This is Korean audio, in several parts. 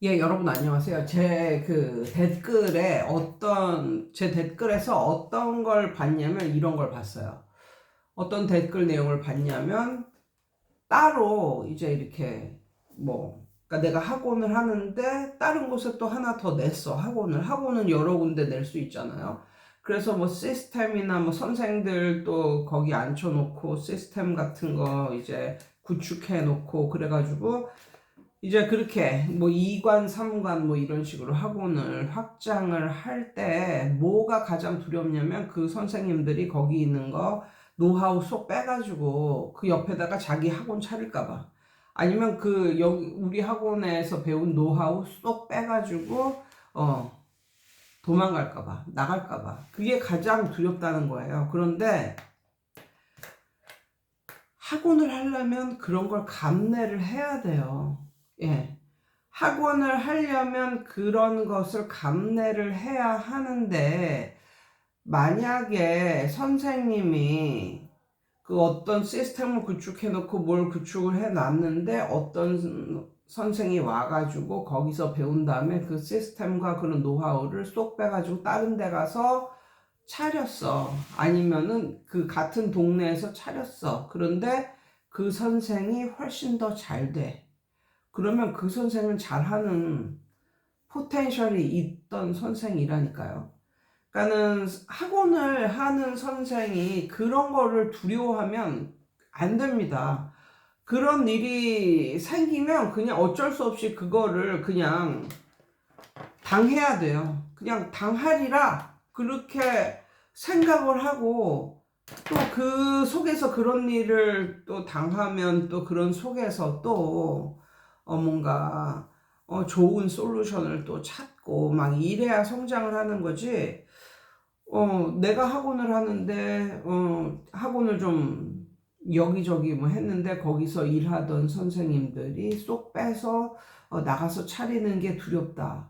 예, 여러분 안녕하세요. 제 댓글에서 어떤 걸 봤냐면 이런 걸 봤어요. 어떤 댓글 내용을 봤냐면 따로 이제 이렇게 그러니까 내가 학원을 하는데 다른 곳에 또 하나 더 냈어. 학원은 여러 군데 낼 수 있잖아요. 그래서 뭐 시스템이나 뭐 선생들 또 거기 앉혀놓고 시스템 같은 거 이제 구축해 놓고 그래가지고 이제 그렇게 뭐 2관, 3관 뭐 이런 식으로 학원을 확장을 할 때 뭐가 가장 두렵냐면 그 선생님들이 거기 있는 거 노하우 쏙 빼가지고 그 옆에다가 자기 학원 차릴까 봐. 아니면 그 여기 우리 학원에서 배운 노하우 쏙 빼가지고 도망갈까 봐, 나갈까 봐. 그게 가장 두렵다는 거예요. 그런데 학원을 하려면 그런 걸 감내를 해야 돼요. 예. 학원을 하려면 그런 것을 감내를 해야 하는데, 만약에 선생님이 그 어떤 시스템을 구축해 놓고 뭘 구축을 해 놨는데 어떤 선생이 와가지고 거기서 배운 다음에 그 시스템과 그런 노하우를 쏙 빼가지고 다른 데 가서 차렸어. 아니면은 그 같은 동네에서 차렸어. 그런데 그 선생이 훨씬 더 잘 돼. 그러면 그 선생은 잘하는 포텐셜이 있던 선생이라니까요. 그러니까는 학원을 하는 선생이 그런 거를 두려워하면 안 됩니다. 그런 일이 생기면 그냥 어쩔 수 없이 그거를 그냥 당해야 돼요. 그냥 당하리라 그렇게 생각을 하고 또 그 속에서 그런 일을 또 당하면 또 그런 속에서 또 뭔가 좋은 솔루션을 또 찾고 막 이래야 성장을 하는 거지. 내가 학원을 하는데 학원을 좀 여기저기 뭐 했는데 거기서 일하던 선생님들이 쏙 빼서 나가서 차리는 게 두렵다.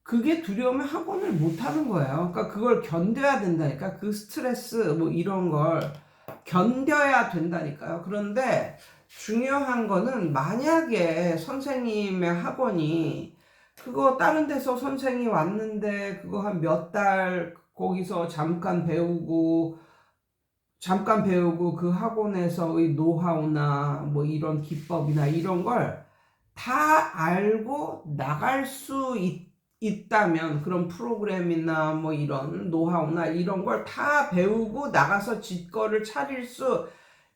그게 두려우면 학원을 못 하는 거예요. 그러니까 그걸 견뎌야 된다니까. 그 스트레스 뭐 이런 걸 견뎌야 된다니까요. 그런데 중요한 거는 만약에 선생님의 학원이 그거 다른 데서 선생이 왔는데 그거 한 몇 달 거기서 잠깐 배우고 그 학원에서의 노하우나 뭐 이런 기법이나 이런 걸 다 알고 나갈 수 있다면 그런 프로그램이나 뭐 이런 노하우나 이런 걸 다 배우고 나가서 직거를 차릴 수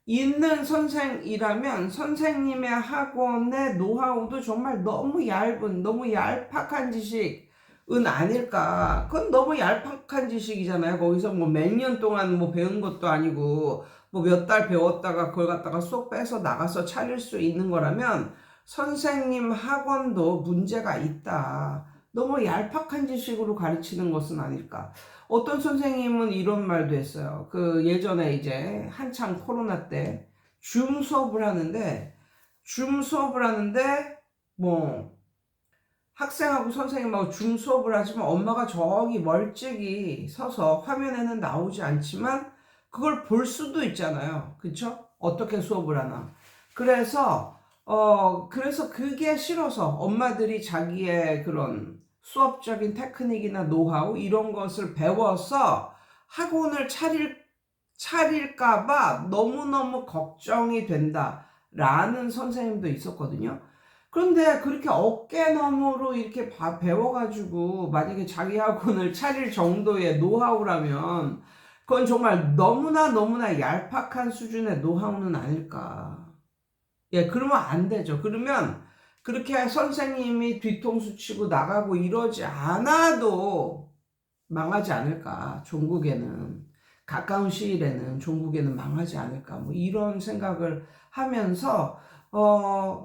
있는 선생이라면 선생님의 학원의 노하우도 정말 너무 얄팍한 지식은 아닐까. 그건 너무 얄팍한 지식이잖아요. 거기서 뭐 몇 년 동안 뭐 배운 것도 아니고 뭐 몇 달 배웠다가 그걸 갖다가 쏙 빼서 나가서 차릴 수 있는 거라면 선생님 학원도 문제가 있다. 너무 얄팍한 지식으로 가르치는 것은 아닐까. 어떤 선생님은 이런 말도 했어요. 그 예전에 이제 한창 코로나 때 줌 수업을 하는데 뭐 학생하고 선생님하고 줌 수업을 하지만 엄마가 저기 멀찍이 서서 화면에는 나오지 않지만 그걸 볼 수도 있잖아요. 그쵸? 어떻게 수업을 하나. 그래서 그게 싫어서 엄마들이 자기의 그런 수업적인 테크닉이나 노하우 이런 것을 배워서 학원을 차릴까봐 너무너무 걱정이 된다라는 선생님도 있었거든요. 그런데 그렇게 어깨너머로 이렇게 배워가지고 만약에 자기 학원을 차릴 정도의 노하우라면 그건 정말 너무나 얄팍한 수준의 노하우는 아닐까. 예, 그러면 안 되죠. 그러면 그렇게 선생님이 뒤통수 치고 나가고 이러지 않아도 망하지 않을까. 종국에는 가까운 시일에는 종국에는 망하지 않을까. 뭐 이런 생각을 하면서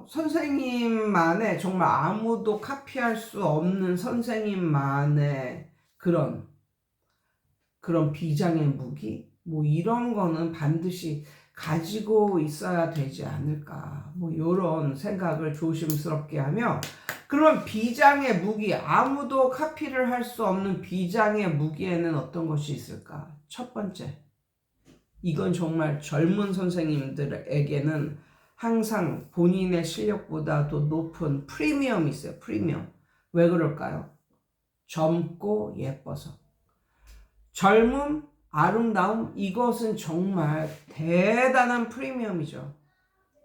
선생님만의 정말 아무도 카피할 수 없는 선생님만의 그런 비장의 무기 뭐 이런 거는 반드시 가지고 있어야 되지 않을까 뭐 이런 생각을 조심스럽게 하며 그러면 비장의 무기 아무도 카피를 할 수 없는 비장의 무기에는 어떤 것이 있을까? 첫 번째 이건 정말 젊은 선생님들에게는 항상 본인의 실력보다 더 높은 프리미엄이 있어요. 프리미엄. 왜 그럴까요? 젊고 예뻐서. 젊음, 아름다움, 이것은 정말 대단한 프리미엄이죠.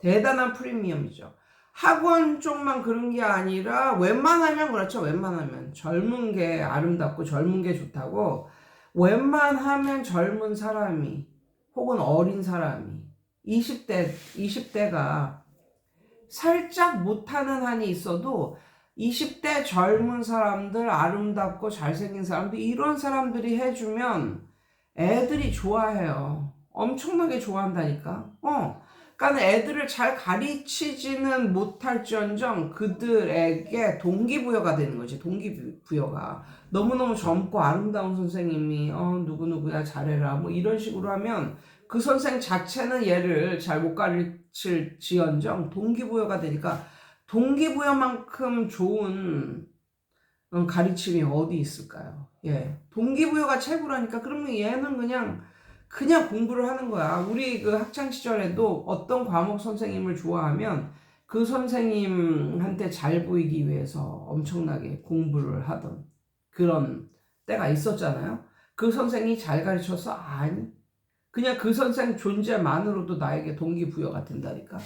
대단한 프리미엄이죠. 학원 쪽만 그런 게 아니라 웬만하면 그렇죠. 웬만하면 젊은 게 아름답고 젊은 게 좋다고 웬만하면 젊은 사람이 혹은 어린 사람이 20대가 살짝 못하는 한이 있어도 20대 젊은 사람들, 아름답고 잘생긴 사람들, 이런 사람들이 해주면 애들이 좋아해요. 엄청나게 좋아한다니까. 그러니까 애들을 잘 가르치지는 못할지언정 그들에게 동기부여가 되는 거지. 동기부여가. 너무너무 젊고 아름다운 선생님이 누구누구야 잘해라 뭐 이런 식으로 하면 그 선생 자체는 얘를 잘 못 가르칠지언정 동기부여가 되니까 동기부여만큼 좋은 가르침이 어디 있을까요? 예. 동기부여가 최고라니까. 그러면 얘는 그냥 공부를 하는 거야. 우리 그 학창 시절에도 어떤 과목 선생님을 좋아하면 그 선생님한테 잘 보이기 위해서 엄청나게 공부를 하던 그런 때가 있었잖아요. 그 선생이 잘 가르쳐서? 아니. 그냥 그 선생 존재만으로도 나에게 동기부여가 된다니까.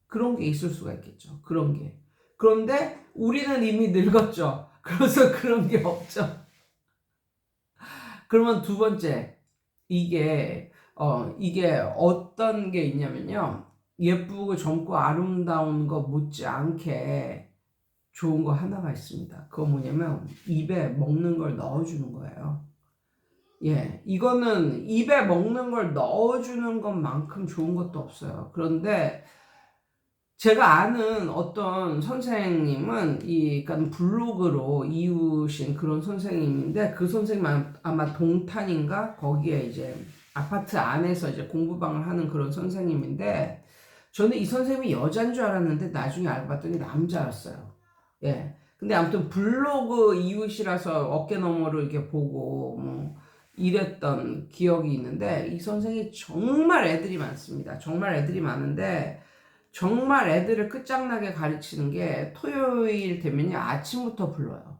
그런 게 있을 수가 있겠죠. 그런 게. 그런데 우리는 이미 늙었죠. 그래서 그런 게 없죠. 그러면 두 번째, 이게 어떤 게 있냐면요. 예쁘고 젊고 아름다운 거 못지않게 좋은 거 하나가 있습니다. 그거 뭐냐면 입에 먹는 걸 넣어주는 거예요. 예, 이거는 입에 먹는 걸 넣어주는 것만큼 좋은 것도 없어요. 그런데 제가 아는 어떤 선생님은 그러니까 블로그로 이웃인 그런 선생님인데 그 선생님 아마 동탄인가 거기에 이제 아파트 안에서 이제 공부방을 하는 그런 선생님인데 저는 이 선생님이 여자인 줄 알았는데 나중에 알고 봤더니 남자였어요. 예. 근데 아무튼 블로그 이웃이라서 어깨너머로 이렇게 보고 뭐 이랬던 기억이 있는데 이 선생이 정말 애들이 많습니다. 정말 애들이 많은데 정말 애들을 끝장나게 가르치는 게 토요일 되면요 아침부터 불러요.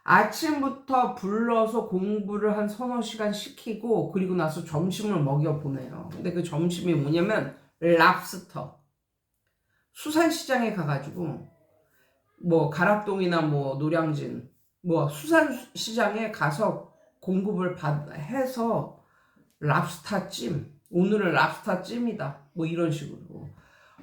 아침부터 불러서 공부를 한 서너 시간 시키고 그리고 나서 점심을 먹여 보내요. 근데 그 점심이 뭐냐면 랍스터. 수산시장에 가가지고 뭐 가락동이나 뭐 노량진 뭐 수산시장에 가서 공급을 해서 랍스타찜, 오늘은 랍스타찜이다 뭐 이런 식으로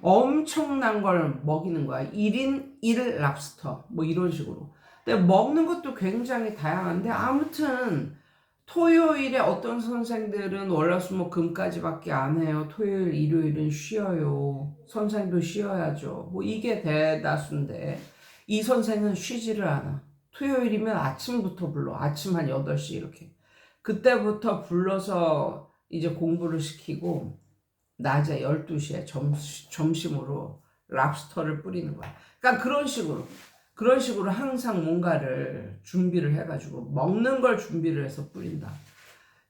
엄청난 걸 먹이는 거야. 1인 1 랍스터 뭐 이런 식으로. 근데 먹는 것도 굉장히 다양한데 아무튼 토요일에 어떤 선생들은 월화수목금까지밖에 안 해요. 토요일 일요일은 쉬어요. 선생도 쉬어야죠. 뭐 이게 대다수인데 이 선생은 쉬지를 않아. 토요일이면 아침부터 불러. 아침 한 8시 이렇게. 그때부터 불러서 이제 공부를 시키고 낮에 12시에 점심으로 랍스터를 뿌리는 거야. 그러니까 그런 식으로 항상 뭔가를 준비를 해가지고 먹는 걸 준비를 해서 뿌린다.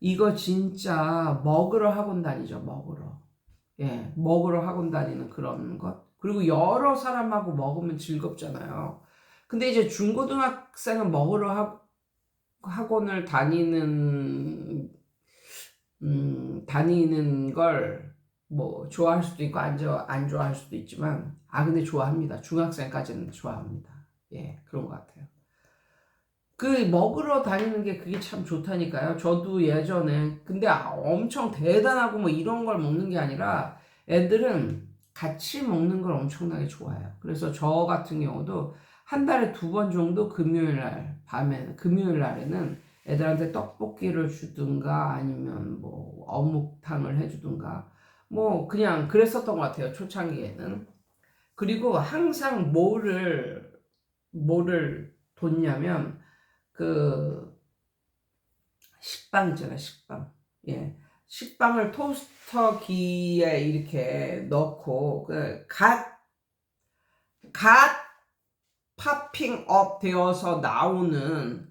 이거 진짜 먹으러 학원 다니죠. 먹으러. 예, 먹으러 학원 다니는 그런 것. 그리고 여러 사람하고 먹으면 즐겁잖아요. 근데 이제 중고등학생은 먹으러 학원을 다니는 걸 뭐 좋아할 수도 있고 안 좋아할 수도 있지만 근데 좋아합니다. 중학생까지는 좋아합니다. 예, 그런 것 같아요. 그 먹으러 다니는 게 그게 참 좋다니까요. 저도 예전에 근데 엄청 대단하고 뭐 이런 걸 먹는 게 아니라 애들은 같이 먹는 걸 엄청나게 좋아해요. 그래서 저 같은 경우도 한 달에 2번 정도 금요일 날에는 애들한테 떡볶이를 주든가 아니면 뭐 어묵탕을 해주든가 뭐 그냥 그랬었던 것 같아요. 초창기에는. 그리고 항상 뭐를 뒀냐면 그 식빵 있잖아요. 식빵. 예. 식빵을 토스터기에 이렇게 넣고 갓 파핑업 되어서 나오는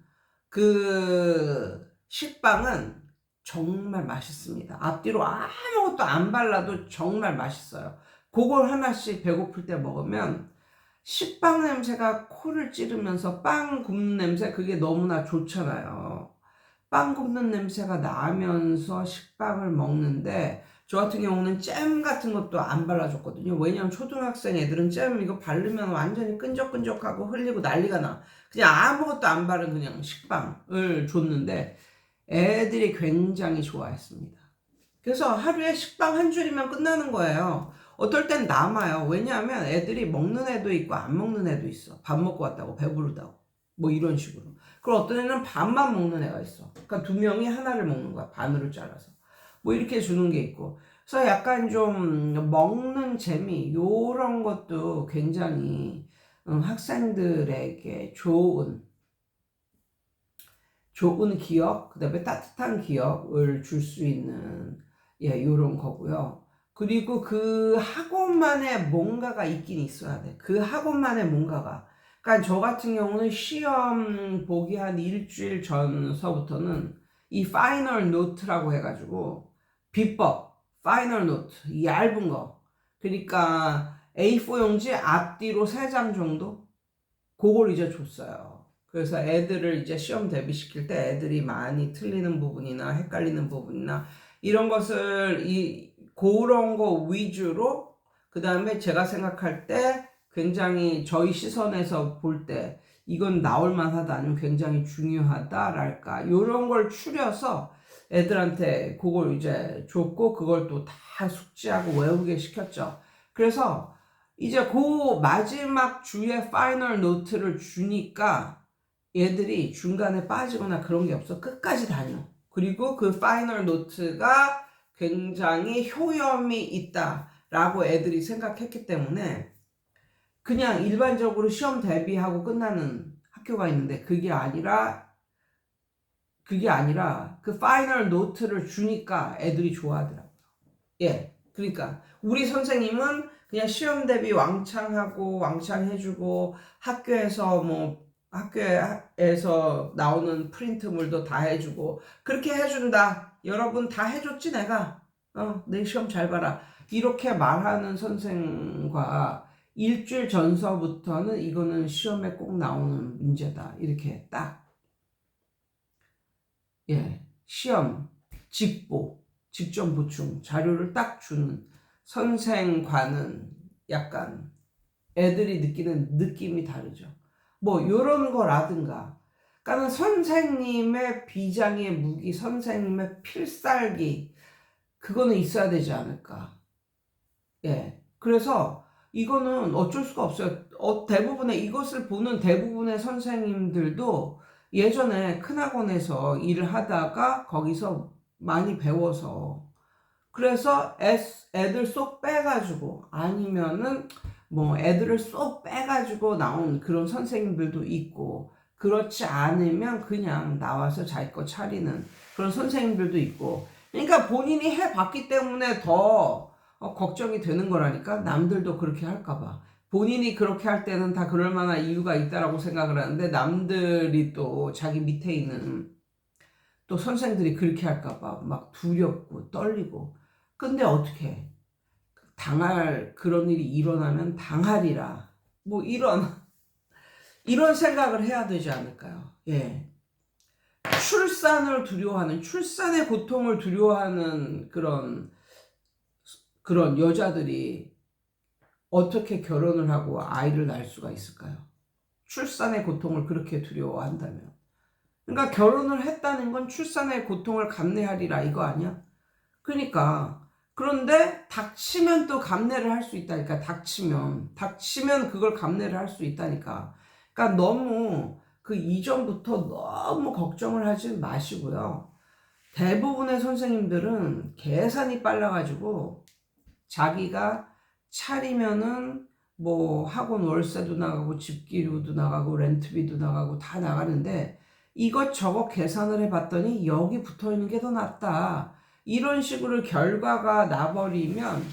그 식빵은 정말 맛있습니다. 앞뒤로 아무것도 안 발라도 정말 맛있어요. 그걸 하나씩 배고플 때 먹으면 식빵 냄새가 코를 찌르면서 빵 굽는 냄새, 그게 너무나 좋잖아요. 빵 굽는 냄새가 나면서 식빵을 먹는데, 저 같은 경우는 잼 같은 것도 안 발라줬거든요. 왜냐면 초등학생 애들은 잼 이거 바르면 완전히 끈적끈적하고 흘리고 난리가 나. 그냥 아무것도 안 바른 그냥 식빵을 줬는데 애들이 굉장히 좋아했습니다. 그래서 하루에 식빵 한 줄이면 끝나는 거예요. 어떨 땐 남아요. 왜냐하면 애들이 먹는 애도 있고 안 먹는 애도 있어. 밥 먹고 왔다고 배부르다고. 뭐 이런 식으로. 그리고 어떤 애는 반만 먹는 애가 있어. 그러니까 두 명이 하나를 먹는 거야. 반으로 잘라서. 뭐 이렇게 주는 게 있고. 그래서 약간 좀 먹는 재미, 요런 것도 굉장히 학생들에게 좋은 기억, 그 다음에 따뜻한 기억을 줄 수 있는, 예, 요런 거고요. 그리고 그 학원만의 뭔가가 있긴 있어야 돼. 그 학원만의 뭔가가. 그러니까 저 같은 경우는 시험 보기 한 일주일 전서부터는 이 파이널 노트라고 해가지고 비법, 파이널 노트, 얇은 거. 그러니까 A4 용지 앞뒤로 3장 정도? 그걸 이제 줬어요. 그래서 애들을 이제 시험 대비시킬 때 애들이 많이 틀리는 부분이나 헷갈리는 부분이나 이런 것을 그런 거 위주로, 그 다음에 제가 생각할 때 굉장히 저희 시선에서 볼 때 이건 나올 만하다 아니면 굉장히 중요하다랄까 이런 걸 추려서 애들한테 그걸 이제 줬고 그걸 또 다 숙지하고 외우게 시켰죠. 그래서 이제 그 마지막 주에 파이널 노트를 주니까 얘들이 중간에 빠지거나 그런 게 없어. 끝까지 다녀. 그리고 그 파이널 노트가 굉장히 효험이 있다라고 애들이 생각했기 때문에 그냥 일반적으로 시험 대비하고 끝나는 학교가 있는데 그게 아니라 그 파이널 노트를 주니까 애들이 좋아하더라고요. 예. 그러니까 우리 선생님은 그냥 시험 대비 왕창 해주고 학교에서 나오는 프린트물도 다 해주고 그렇게 해준다. 여러분 다 해줬지 내가. 내 시험 잘 봐라. 이렇게 말하는 선생과 일주일 전서부터는 이거는 시험에 꼭 나오는 문제다. 이렇게 딱, 예, 시험, 직보, 직전 보충 자료를 딱 주는 선생과는 약간 애들이 느끼는 느낌이 다르죠. 뭐 요런 거라든가. 그러니까 선생님의 비장의 무기, 선생님의 필살기 그거는 있어야 되지 않을까. 예. 그래서 이거는 어쩔 수가 없어요. 대부분의 이것을 보는 대부분의 선생님들도 예전에 큰 학원에서 일을 하다가 거기서 많이 배워서 그래서 애들 쏙 빼가지고 아니면은 뭐 애들을 쏙 빼가지고 나온 그런 선생님들도 있고 그렇지 않으면 그냥 나와서 자기 거 차리는 그런 선생님들도 있고 그러니까 본인이 해봤기 때문에 더 걱정이 되는 거라니까. 남들도 그렇게 할까봐 본인이 그렇게 할 때는 다 그럴 만한 이유가 있다라고 생각을 하는데 남들이 또 자기 밑에 있는 또 선생들이 그렇게 할까봐 막 두렵고 떨리고. 근데 어떻게 당할 그런 일이 일어나면 당하리라 뭐 이런 생각을 해야 되지 않을까요? 예. 출산의 고통을 두려워하는 그런 여자들이 어떻게 결혼을 하고 아이를 낳을 수가 있을까요? 출산의 고통을 그렇게 두려워한다면. 그러니까 결혼을 했다는 건 출산의 고통을 감내하리라 이거 아니야? 그러니까 그런데 닥치면 또 감내를 할 수 있다니까. 닥치면 그걸 감내를 할 수 있다니까. 그러니까 너무 그 이전부터 너무 걱정을 하지 마시고요. 대부분의 선생님들은 계산이 빨라가지고 자기가 차리면은 뭐 학원 월세도 나가고 집기료도 나가고 렌트비도 나가고 다 나가는데 이것저것 계산을 해봤더니 여기 붙어있는 게 더 낫다. 이런 식으로 결과가 나버리면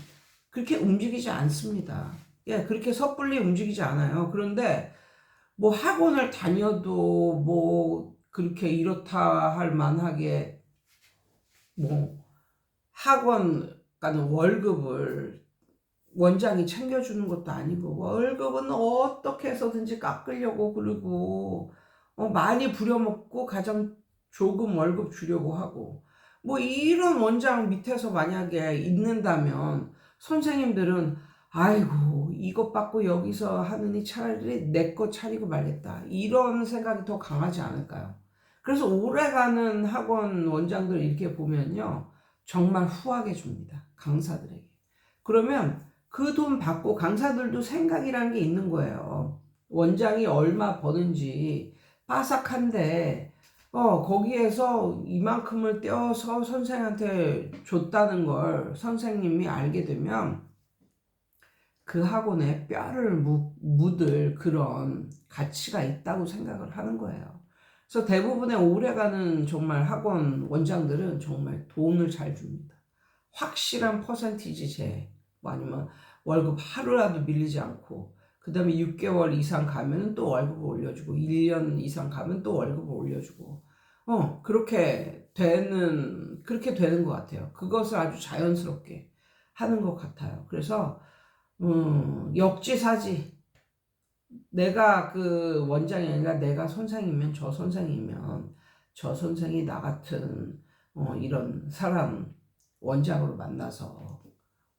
그렇게 움직이지 않습니다. 예, 그렇게 섣불리 움직이지 않아요. 그런데 뭐 학원을 다녀도 뭐 그렇게 이렇다 할 만하게 뭐 학원 가는 월급을 원장이 챙겨주는 것도 아니고 월급은 어떻게 해서든지 깎으려고 그러고 많이 부려먹고 가장 조금 월급 주려고 하고 뭐 이런 원장 밑에서 만약에 있는다면 선생님들은 아이고 이것 받고 여기서 하느니 차라리 내 거 차리고 말겠다 이런 생각이 더 강하지 않을까요? 그래서 오래가는 학원 원장들 이렇게 보면요 정말 후하게 줍니다 강사들에게. 그러면 그 돈 받고 강사들도 생각이란 게 있는 거예요. 원장이 얼마 버는지 빠삭한데 거기에서 이만큼을 떼어서 선생한테 줬다는 걸 선생님이 알게 되면 그 학원에 뼈를 묻을 그런 가치가 있다고 생각을 하는 거예요. 그래서 대부분의 오래가는 정말 학원 원장들은 정말 돈을 잘 줍니다. 확실한 퍼센티지제 뭐 아니면 월급 하루라도 밀리지 않고 그 다음에 6개월 이상 가면 또 월급을 올려주고 1년 이상 가면 또 월급을 올려주고 그렇게 되는 것 같아요. 그것을 아주 자연스럽게 하는 것 같아요. 그래서 역지사지 내가 그 원장이 아니라 내가 선생이면 저 선생이면 저 선생이 나 같은 이런 사람 원장으로 만나서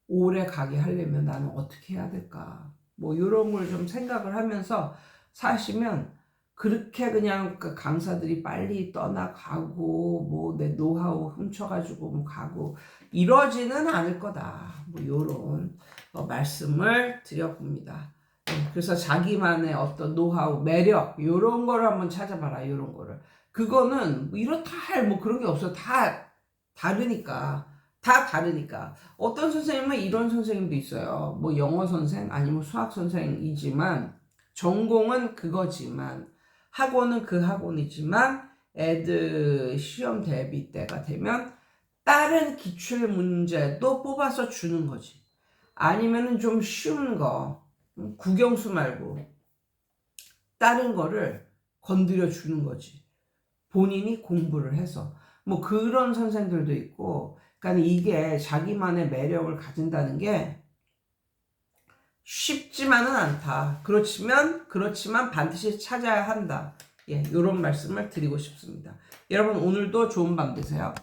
오래 가게 하려면 나는 어떻게 해야 될까 뭐 이런 걸 좀 생각을 하면서 사시면 그렇게 그냥 그 강사들이 빨리 떠나가고 뭐 내 노하우 훔쳐가지고 뭐 가고 이러지는 않을 거다 뭐 이런 말씀을 드려봅니다. 그래서 자기만의 어떤 노하우, 매력 이런 거를 한번 찾아봐라. 이런 거를 그거는 뭐 이렇다 할 뭐 그런 게 없어. 다 다르니까. 어떤 선생님은 이런 선생님도 있어요. 뭐 영어 선생 아니면 수학 선생이지만 전공은 그거지만 학원은 그 학원이지만 애들 시험 대비 때가 되면 다른 기출 문제도 뽑아서 주는 거지. 아니면은 좀 쉬운 거 국영수 말고 다른 거를 건드려 주는 거지. 본인이 공부를 해서 뭐 그런 선생들도 있고 그러니까 이게 자기만의 매력을 가진다는 게 쉽지만은 않다. 그렇지만 반드시 찾아야 한다. 예, 이런 말씀을 드리고 싶습니다. 여러분 오늘도 좋은 밤 되세요.